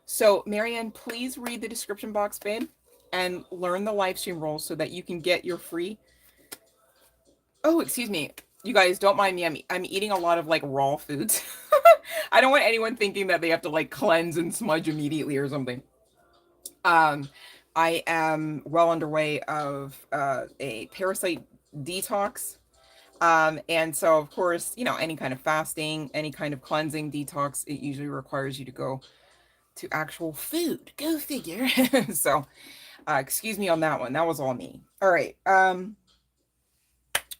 So, Marianne, please read the description box, babe, and learn the live stream rules so that you can get your free. Oh, excuse me. You guys, don't mind me. I'm eating a lot of like raw foods. I don't want anyone thinking that they have to like cleanse and smudge immediately or something. I am well underway of a parasite detox. And so, of course, you know, any kind of fasting, any kind of cleansing detox, it usually requires you to go to actual food. Go figure. So, excuse me on that one. That was all me. All right.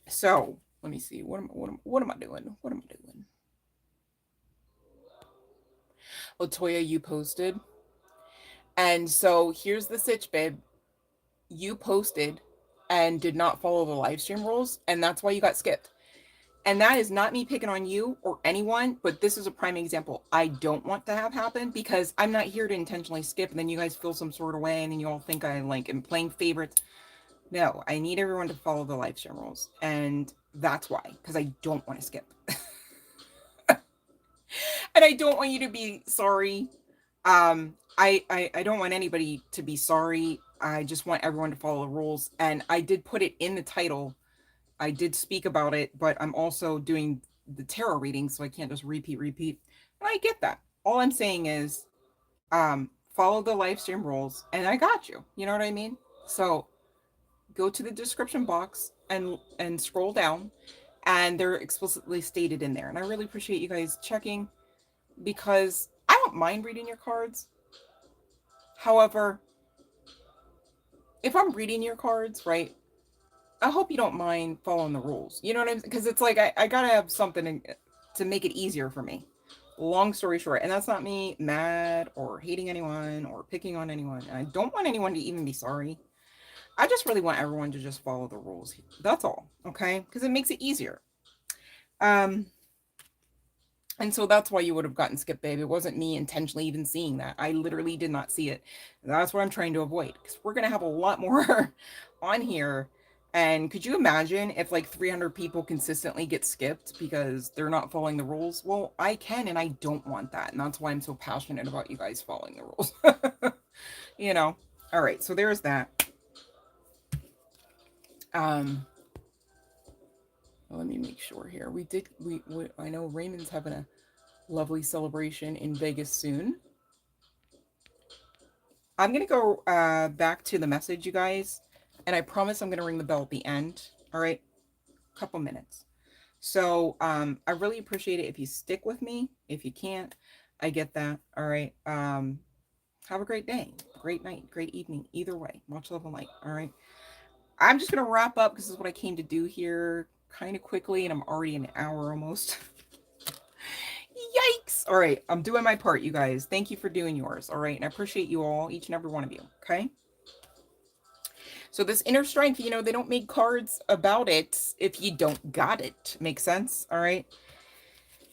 So let me see. What am I doing? What am I doing? Latoya, you posted. And so here's the sitch, babe. You posted and did not follow the live stream rules, and that's why you got skipped. And that is not me picking on you or anyone, but this is a prime example I don't want to have happen, because I'm not here to intentionally skip and then you guys feel some sort of way and then you all think I like am playing favorites. No, I need everyone to follow the live stream rules, and that's why, because I don't want to skip. And I don't want you to be sorry. I don't want anybody to be sorry. I just want everyone to follow the rules. And I did put it in the title. I did speak about it, but I'm also doing the tarot reading, so I can't just repeat. And I get that. All I'm saying is, follow the live stream rules, and I got you. You know what I mean? So go to the description box and scroll down, and they're explicitly stated in there. And I really appreciate you guys checking, because I don't mind reading your cards. However, if I'm reading your cards, right, I hope you don't mind following the rules. You know what I'm saying? Because it's like I gotta have something to make it easier for me. Long story short, and that's not me mad or hating anyone or picking on anyone. And I don't want anyone to even be sorry. I just really want everyone to just follow the rules. That's all, okay? Because it makes it easier. Um, And so that's why you would have gotten skipped, babe. It wasn't me intentionally even seeing that. I literally did not see it. That's what I'm trying to avoid, because we're going to have a lot more on here. And could you imagine if like 300 people consistently get skipped because they're not following the rules? Well, I can, and I don't want that. And that's why I'm so passionate about you guys following the rules. You know? All right. So there's that. Let me make sure here. We I know Raymond's having a lovely celebration in Vegas soon. I'm going to go back to the message, you guys. And I promise I'm going to ring the bell at the end. All right. Couple minutes. So I really appreciate it if you stick with me. If you can't, I get that. All right. Have a great day, great night, great evening. Either way, much love and light. All right. I'm just going to wrap up, because this is what I came to do here kind of quickly. And I'm already an hour almost. Yikes. All right. I'm doing my part, you guys. Thank you for doing yours. All right. And I appreciate you all, each and every one of you. Okay. So this inner strength, you know, they don't make cards about it if you don't got it. Make sense? All right.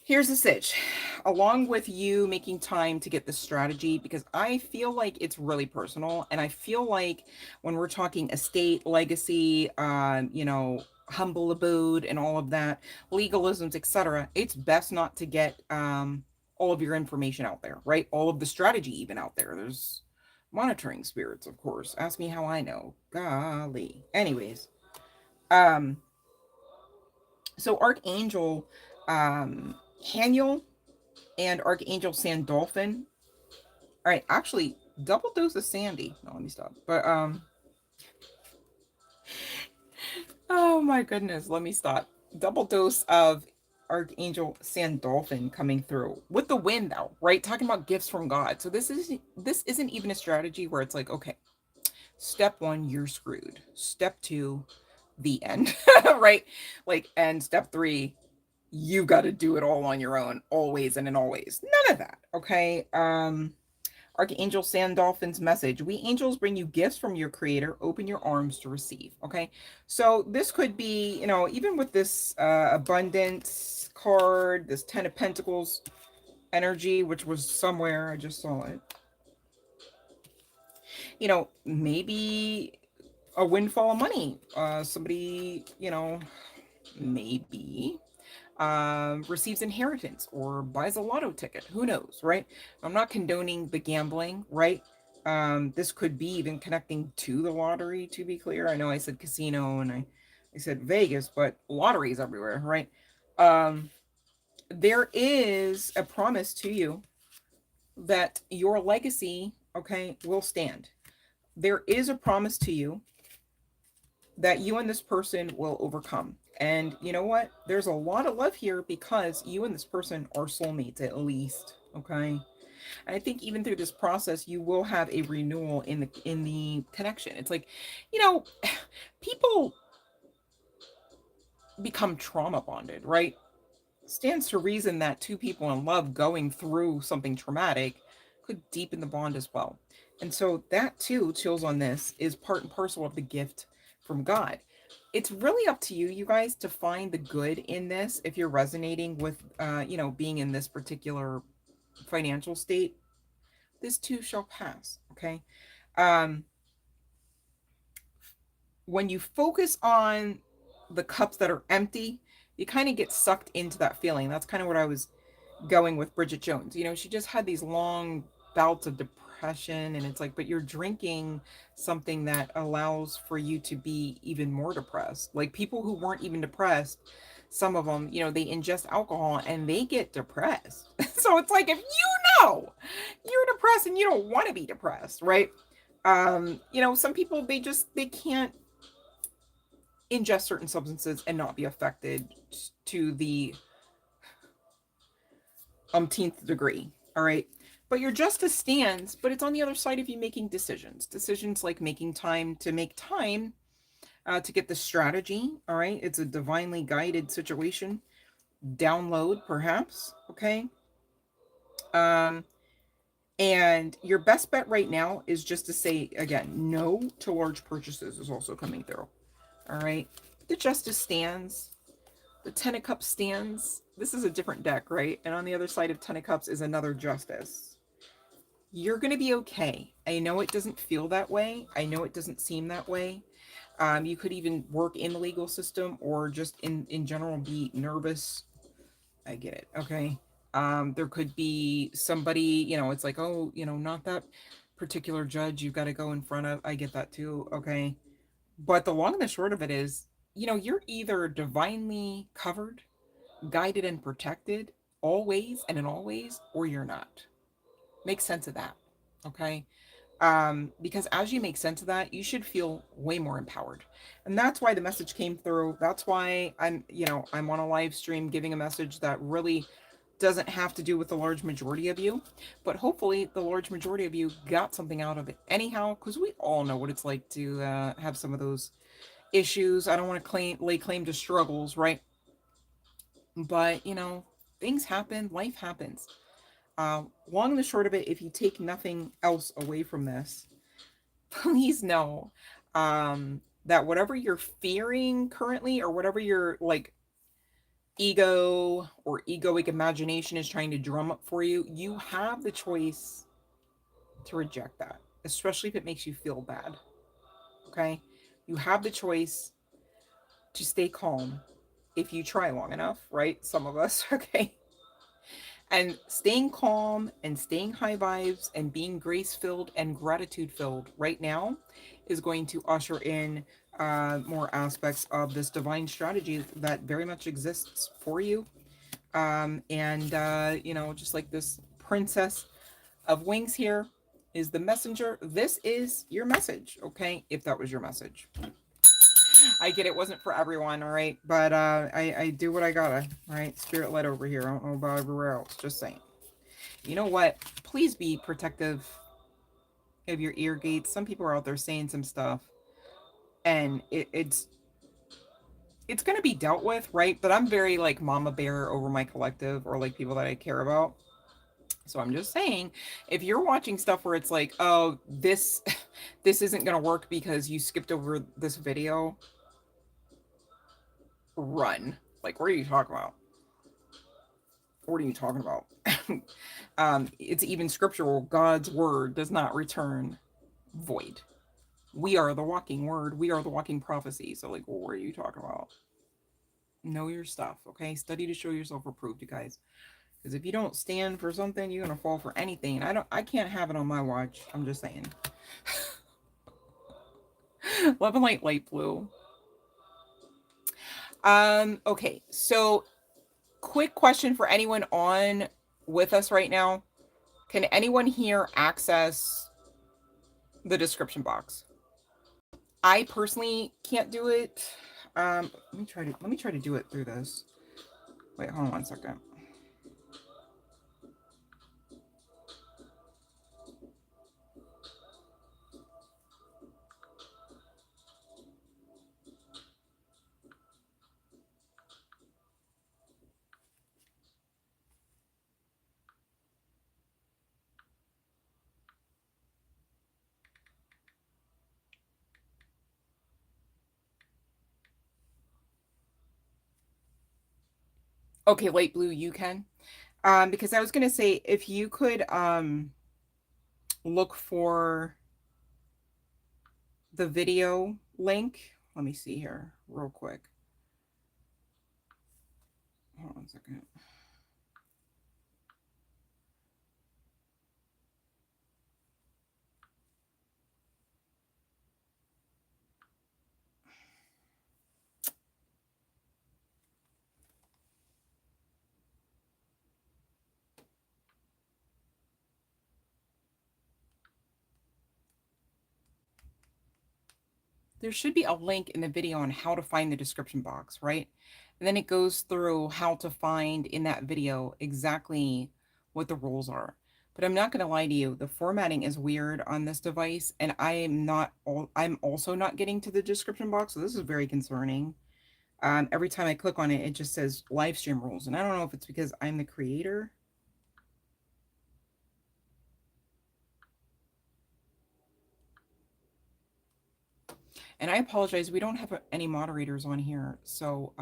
Here's the sitch. Along with you making time to get the strategy, because I feel like it's really personal, and I feel like when we're talking estate, legacy, you know, humble abode and all of that, legalisms, etc., it's best not to get all of your information out there, right? All of the strategy even out there. There's monitoring spirits, of course. Ask me how I know. Golly. Anyways, so Archangel Haniel and Archangel Sandolphin, All right, actually, double dose of Sandy. No, let me stop. But oh my goodness, let me stop. Double dose of Archangel Sandolphin coming through with the wind though, right? Talking about gifts from God. So this isn't even a strategy where it's like, okay, step one, you're screwed. Step two, the end, right? Like, and step three, you got to do it all on your own, always and in always. None of that, okay? Archangel Sandolphin's message. We angels bring you gifts from your creator. Open your arms to receive. Okay. So this could be, even with this abundance card, this 10 of Pentacles energy, which was somewhere, I just saw it. Maybe a windfall of money. Somebody, maybe receives inheritance or buys a lotto ticket. Who knows, right? I'm not condoning the gambling, right? This could be even connecting to the lottery, to be clear. I know I said casino and I said Vegas, but lotteries everywhere, right? There is a promise to you that your legacy, okay, will stand. There is a promise to you that you and this person will overcome. And you know what? There's a lot of love here because you and this person are soulmates at least. Okay. And I think even through this process, you will have a renewal in the connection. It's like, you know, people become trauma bonded, right? Stands to reason that two people in love going through something traumatic could deepen the bond as well. And so that too, chills on this, is part and parcel of the gift from God. It's really up to you, you guys, to find the good in this if you're resonating with, being in this particular financial state. This too shall pass, okay? Um, when you focus on the cups that are empty, you kind of get sucked into that feeling. That's kind of what I was going with Bridget Jones. She just had these long bouts of depression, and it's like, but you're drinking something that allows for you to be even more depressed. Like people who weren't even depressed, some of them, they ingest alcohol and they get depressed. So it's like, if you're depressed and you don't want to be depressed, right? Some people, they can't ingest certain substances and not be affected to the umpteenth degree. All right. But your justice stands, but it's on the other side of you making decisions. Decisions like making time to make time to get the strategy. All right. It's a divinely guided situation. Download, perhaps. Okay. Um, and your best bet right now is just to say, again, no to large purchases is also coming through. All right. The justice stands. The Ten of Cups stands. This is a different deck, right? And on the other side of Ten of Cups is another justice. You're going to be okay. I know it doesn't feel that way. I know it doesn't seem that way. You could even work in the legal system or just in general be nervous. I get it. Okay. There could be somebody, it's like, oh, not that particular judge you've got to go in front of. I get that too. Okay. But the long and the short of it is, you're either divinely covered, guided, and protected always and in all ways, or you're not. Make sense of that. Okay. Because as you make sense of that, you should feel way more empowered. And that's why the message came through. That's why I'm on a live stream giving a message that really doesn't have to do with the large majority of you, but hopefully the large majority of you got something out of it anyhow, because we all know what it's like to have some of those issues. I don't want to lay claim to struggles, right? But things happen, life happens. Long and the short of it, if you take nothing else away from this, please know that whatever you're fearing currently, or whatever your like ego or egoic imagination is trying to drum up for you, you have the choice to reject that, especially if it makes you feel bad. Okay? You have the choice to stay calm if you try long enough, right? Some of us, okay? And staying calm and staying high vibes and being grace filled and gratitude filled right now is going to usher in more aspects of this divine strategy that very much exists for you. And just like this princess of wings here is the messenger. This is your message, okay? If that was your message. I get it wasn't for everyone, all right? But I do what I gotta, all right? Spirit led over here. I don't know about everywhere else. Just saying. You know what? Please be protective of your ear gates. Some people are out there saying some stuff, and it's gonna be dealt with, right? But I'm very like mama bear over my collective or like people that I care about. So I'm just saying, if you're watching stuff where it's like, oh, this this isn't gonna work because you skipped over this video, run. Like, what are you talking about? What are you talking about? It's even scriptural. God's word does not return void. We are the walking word. We are the walking prophecy. So, like, what are you talking about? Know your stuff, okay? Study to show yourself approved, you guys. Because if you don't stand for something, you're gonna fall for anything. I can't have it on my watch. I'm just saying. Love and light blue. Okay, so quick question for anyone on with us right now. Can anyone here access the description box? I personally can't do it. Let me try to do it through this. Wait, hold on one second. Okay, light blue, you can. Because I was gonna say if you could look for the video link. Let me see here real quick. Hold on a second. There should be a link in the video on how to find the description box, right? And then it goes through how to find in that video exactly what the rules are. But I'm not going to lie to you, the formatting is weird on this device, and I'm also not getting to the description box, so this is very concerning. Every time I click on it, it just says live stream rules, and I don't know if it's because I'm the creator. And I apologize, we don't have any moderators on here, so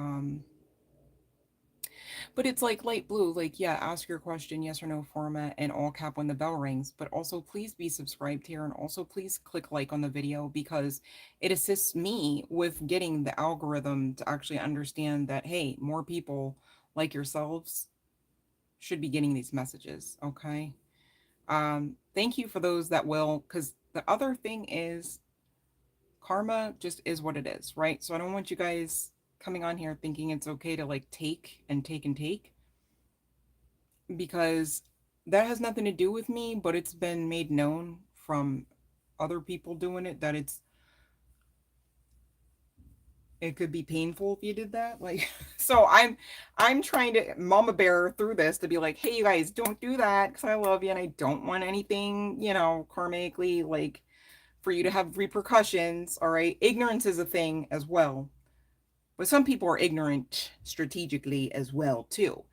but it's like light blue, like, yeah, ask your question, yes or no format, and all cap when the bell rings. But also, please be subscribed here, and also please click like on the video because it assists me with getting the algorithm to actually understand that, hey, more people like yourselves should be getting these messages, okay? Thank you for those that will, because the other thing is karma just is what it is, right? So I don't want you guys coming on here thinking it's okay to like take and take and take because that has nothing to do with me, but it's been made known from other people doing it that it could be painful if you did that. Like so I'm trying to mama bear through this to be like, hey you guys, don't do that because I love you and I don't want anything, you know, karmically like for you to have repercussions. All right. Ignorance is a thing as well. But some people are ignorant strategically as well too.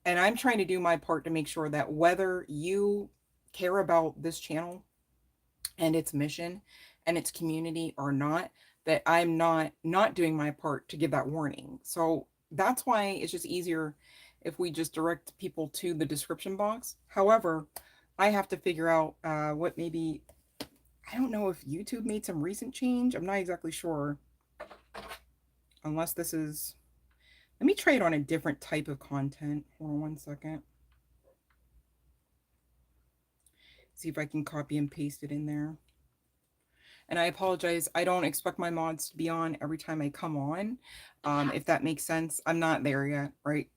And I'm trying to do my part to make sure that whether you care about this channel and its mission and its community or not, that I'm not doing my part to give that warning. So that's why it's just easier if we just direct people to the description box. However, I have to figure out what maybe, I don't know if YouTube made some recent change. I'm not exactly sure. Unless this is, let me try it on a different type of content. Hold on one second. See if I can copy and paste it in there. And I apologize. I don't expect my mods to be on every time I come on. If that makes sense. I'm not there yet, right?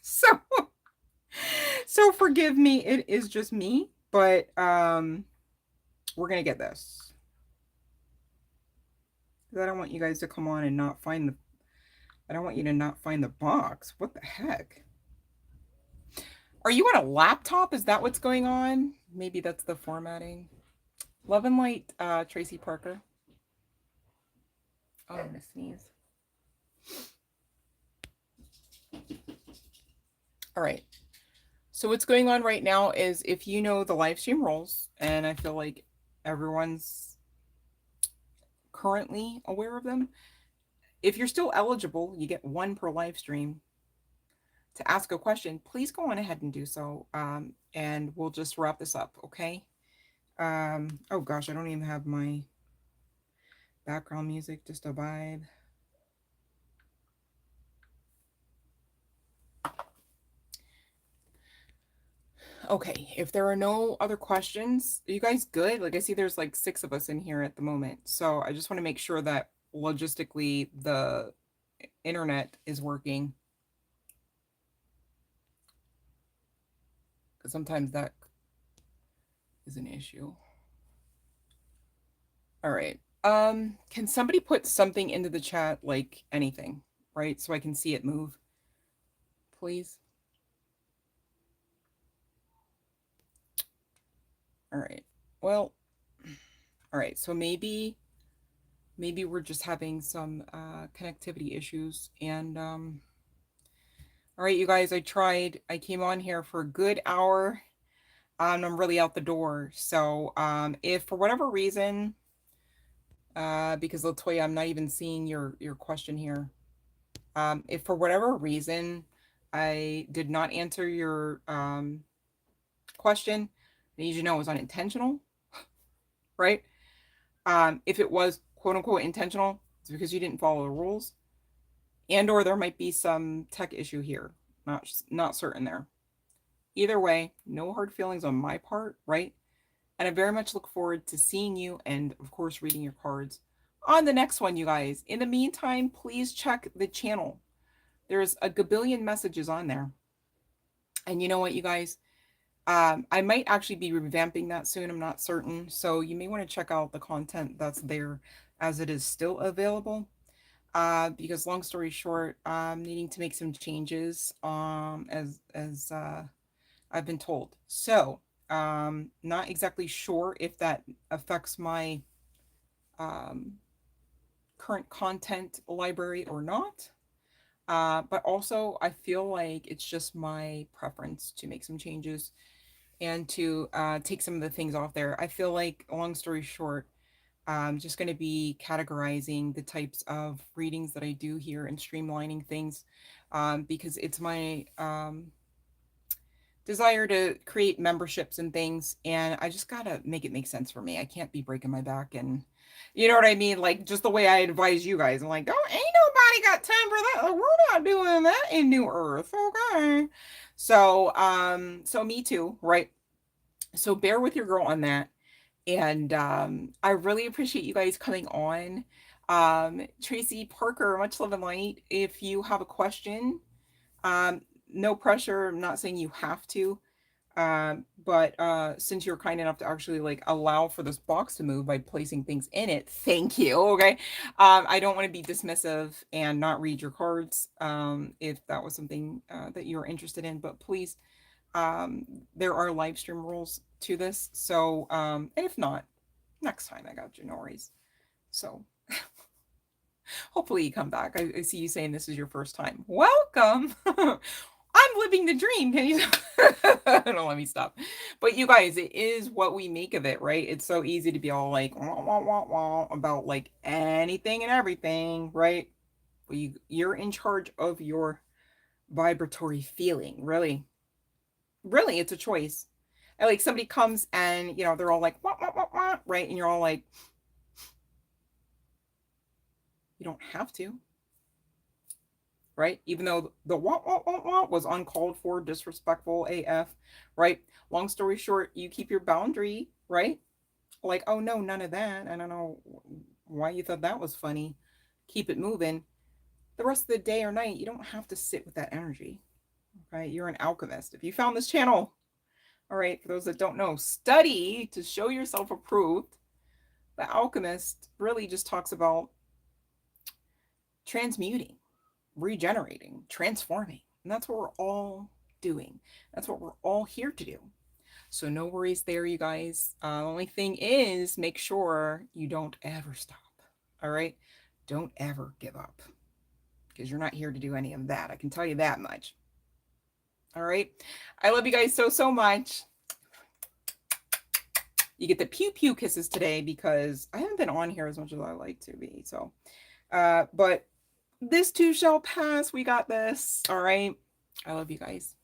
so So forgive me, it is just me, but we're gonna get this. Because I don't want you guys to come on and not find the, I don't want you to not find the box. What the heck? Are you on a laptop? Is that what's going on? Maybe that's the formatting. Love and light, Tracy Parker. Oh, I'm gonna sneeze. All right. So what's going on right now is, if you know the live stream rules, and I feel like everyone's currently aware of them, if you're still eligible, you get one per live stream to ask a question. Please go on ahead and do so, and we'll just wrap this up, okay? Oh gosh, I don't even have my background music, just a vibe. Okay, if there are no other questions, are you guys good? Like, I see there's like 6 of us in here at the moment. So I just want to make sure that logistically the internet is working. Because sometimes that is an issue. All right. Can somebody put something into the chat, like anything, right? So I can see it move, please. All right. Well, all right. So maybe we're just having some connectivity issues. And all right, you guys, I tried. I came on here for a good hour. I'm really out the door. So if for whatever reason, because Latoya, I'm not even seeing your question here. If for whatever reason I did not answer your question, I need you to know it was unintentional, right? If it was quote unquote intentional, it's because you didn't follow the rules, and or there might be some tech issue here. Not certain there. Either way, no hard feelings on my part, right? And I very much look forward to seeing you and, of course, reading your cards on the next one, you guys. In the meantime, please check the channel. There's a gabillion messages on there. And you know what, you guys? I might actually be revamping that soon. I'm not certain. So you may want to check out the content that's there as it is still available. Because long story short, I'm needing to make some changes as I've been told. So not exactly sure if that affects my current content library or not. But also, I feel like it's just my preference to make some changes and to take some of the things off there. I feel like, long story short, I'm just going to be categorizing the types of readings that I do here and streamlining things, because it's my desire to create memberships and things, and I just gotta make it make sense for me. I can't be breaking my back, and you know what I mean, like just the way I advise you guys. I'm like, oh, ain't nobody got time for that. Like, we're not doing that in New Earth, okay? So so me too, right? So bear with your girl on that. And I really appreciate you guys coming on. Tracy Parker, much love and light. If you have a question, um, no pressure. I'm not saying you have to. But since you're kind enough to actually like allow for this box to move by placing things in it, thank you. Okay. I don't want to be dismissive and not read your cards, if that was something that you were interested in, but please, there are live stream rules to this. So, and if not, next time I got you, no worries. So hopefully you come back. I see you saying this is your first time. Welcome. I'm living the dream. Can you don't let me stop. But you guys, it is what we make of it, right? It's so easy to be all like wah, wah, wah, wah, about like anything and everything, right? But you're in charge of your vibratory feeling. Really. Really, it's a choice. And like somebody comes and they're all like wah, wah, wah, wah, right? And you're all like, you don't have to. Right? Even though the wah, wah, wah, wah was uncalled for, disrespectful AF, right? Long story short, you keep your boundary, right? Like, oh no, none of that. I don't know why you thought that was funny. Keep it moving. The rest of the day or night, you don't have to sit with that energy. right? You're an alchemist. If you found this channel, all right, for those that don't know, study to show yourself approved. The alchemist really just talks about transmuting, regenerating, transforming. And that's what we're all doing. That's what we're all here to do. So no worries there, you guys. The only thing is make sure you don't ever stop. All right? Don't ever give up because you're not here to do any of that. I can tell you that much. All right? I love you guys so, so much. You get the pew pew kisses today because I haven't been on here as much as I like to be. So, but this too shall pass. We got this. All right. I love you guys.